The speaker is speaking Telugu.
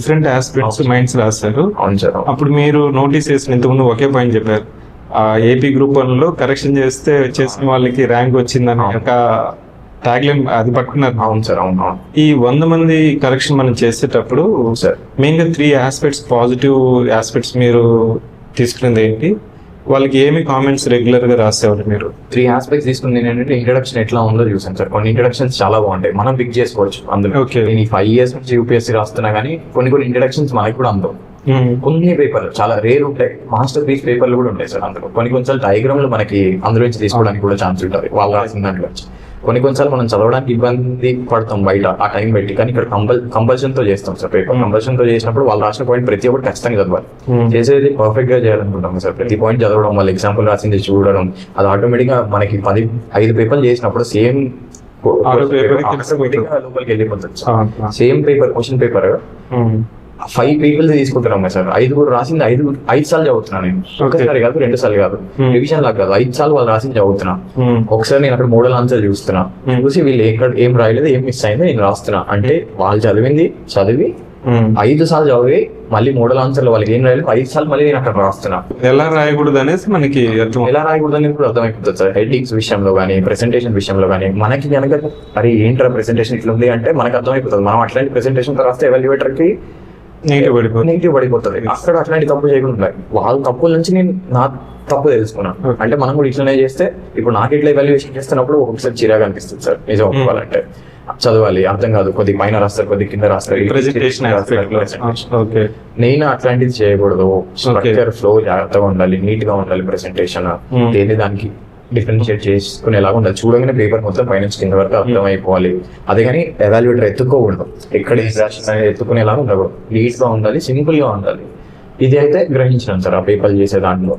డిఫరెంట్ ఆస్పెక్ట్స్ మైండ్స్ రాస్తారు. అవును సార్. అప్పుడు మీరు నోటీస్ చేసిన ఇంతకుముందు ఒకే పాయింట్ చెప్పారు, ఆ ఏపీ గ్రూప్ 1 లో కరెక్షన్ చేస్తే చేసిన వాళ్ళకి ర్యాంక్ వచ్చిందని ఒక ట్యాగ్లైన్ అది పట్టుకున్నారు. అవును సార్. అవును. ఈ 100 మంది కరెక్షన్ మనం చేసేటప్పుడు సార్ మెయిన్ గా 3 ఆస్పెక్ట్స్ పాజిటివ్ ఆస్పెక్ట్స్ మీరు తీసుకునేది ఏంటి? వాళ్ళకి ఏమి కామెంట్స్ రెగ్యులర్ గా రాసేవాళ్ళు మీరు? 3 ఆస్పెక్ట్స్ తీసుకుంది ఏంటంటే ఇంట్రడక్షన్ ఎట్లా ఉందో చూసాను సార్. కొన్ని ఇంట్రడక్షన్స్ చాలా బాగుంటాయి, మనం పిక్ చేసుకోవచ్చు అందులో. Okay. నేను ఈ 5 years నుంచి యూపీఎస్సీ రాస్తున్నా కానీ కొన్ని ఇంట్రడక్షన్స్ మనకి కూడా అందవు. కొన్ని పేపర్లు చాలా రేర్ ఉంటాయి, మాస్టర్ పీస్ పేపర్లు కూడా ఉంటాయి సార్ అందులో. కొన్నిసార్లు డయాగ్రామ్లు మనకి అందులో నుంచి తీసుకోవడానికి కూడా ఛాన్స్ ఉంటుంది వాళ్ళు రాసిన దాంట్లో నుంచి. కొన్నిసార్లు మనం చదవడానికి ఇబ్బంది పడతాం బయట ఆ టైం పెట్టి, కానీ ఇక్కడ కంపల్షన్ తో చేస్తాం సార్ పేపర్. కంపల్షన్ తో చేసినప్పుడు వాళ్ళు రాసిన పాయింట్ ప్రతి ఒక్కటి ఖచ్చితంగా చదవాలి. చేసేది పర్ఫెక్ట్ గా చేయాలనుకుంటాం సార్. ప్రతి పాయింట్ చదవడం, వాళ్ళు ఎగ్జాంపుల్ రాసింది చూడడం, అది ఆటోమేటిక్ గా మనకి 5 పేపర్లు చేసినప్పుడు సేమ్ లోపలికి వెళ్ళిపోతుంది. Same paper question paper 5 peoples తీసుకుంటున్నాం సార్. 5 రాసింది 5 సార్లు చదువుతున్నా నేను. ఒకసారి కాదు, 2 సార్లు కాదు, రివిజన్ లాగా కాదు, 5 సార్లు వాళ్ళు రాసింది చదువుతున్నా. ఒకసారి నేను అక్కడ మోడల్ ఆన్సర్ చూస్తున్నా, చూసి వీళ్ళు ఎక్కడ ఏం రాయలేదు, ఏం మిస్ అయిందో నేను రాస్తున్నా. అంటే వాళ్ళు చదివి 5 సార్లు చదివి మళ్ళీ మోడల్ ఆన్సర్ వాళ్ళకి ఏం రాయలేదు, 5 సార్లు మళ్ళీ నేను అక్కడ రాస్తున్నా. ఎలా రాయకూడదు అనేది మనకి ఎలా రాయకూడదు అనేది కూడా అర్థమైపోతుంది సార్. హెడ్డింగ్స్ విషయంలో కానీ, ప్రెసెంటేషన్ విషయంలో కానీ మనకి కనుక అరే ఏంట్రా ప్రెసెంటేషన్ ఇట్లా ఉంది అంటే మనకు అర్థమైపోతుంది. మనం అట్లాంటి ప్రెసెంటేషన్ రాస్తే ఎవాల్యుయేటర్ కి నెగిటివ్ పడిపోతుంది. అక్కడ అట్లాంటి తప్పు చేయకుండా వాళ్ళ తప్పుల నుంచి నేను నా తప్పు తెలుసుకున్నాను. అంటే మనం కూడా ఇట్లనే చేస్తే, ఇప్పుడు నాకు ఇట్లా ఎవాల్యుయేషన్ చేస్తున్నప్పుడు ఒకసారి చిరాగా అనిపిస్తుంది సార్ నిజం ఒప్పుకోవాలంటే. చదవాలి, అర్థం కాదు, కొద్ది పైన రాస్తారు, కొద్ది కింద రాస్తారు. నేను అట్లాంటిది చేయకూడదు. స్ట్రక్చర్ ఫ్లో జాగ్రత్తగా ఉండాలి, నీట్ గా ఉండాలి ప్రెసెంటేషన్. దేని దానికి డిఫరెన్షియేట్ చేసుకునేలాగా ఉండాలి. చూడగానే పేపర్ మొత్తం పైనుంచి కింద వరకు అర్థమైపోవాలి. అదే కానీ ఎవాల్యుయేటర్ ఎత్తుకోకూడదు, ఎక్కడ ఎత్తుకునేలాగా ఉండకూడదు. నీట్ గా ఉండాలి, సింపుల్ గా ఉండాలి. ఇది అయితే గ్రహించినాను సార్ ఆ పేపర్ చేసే దాంట్లో.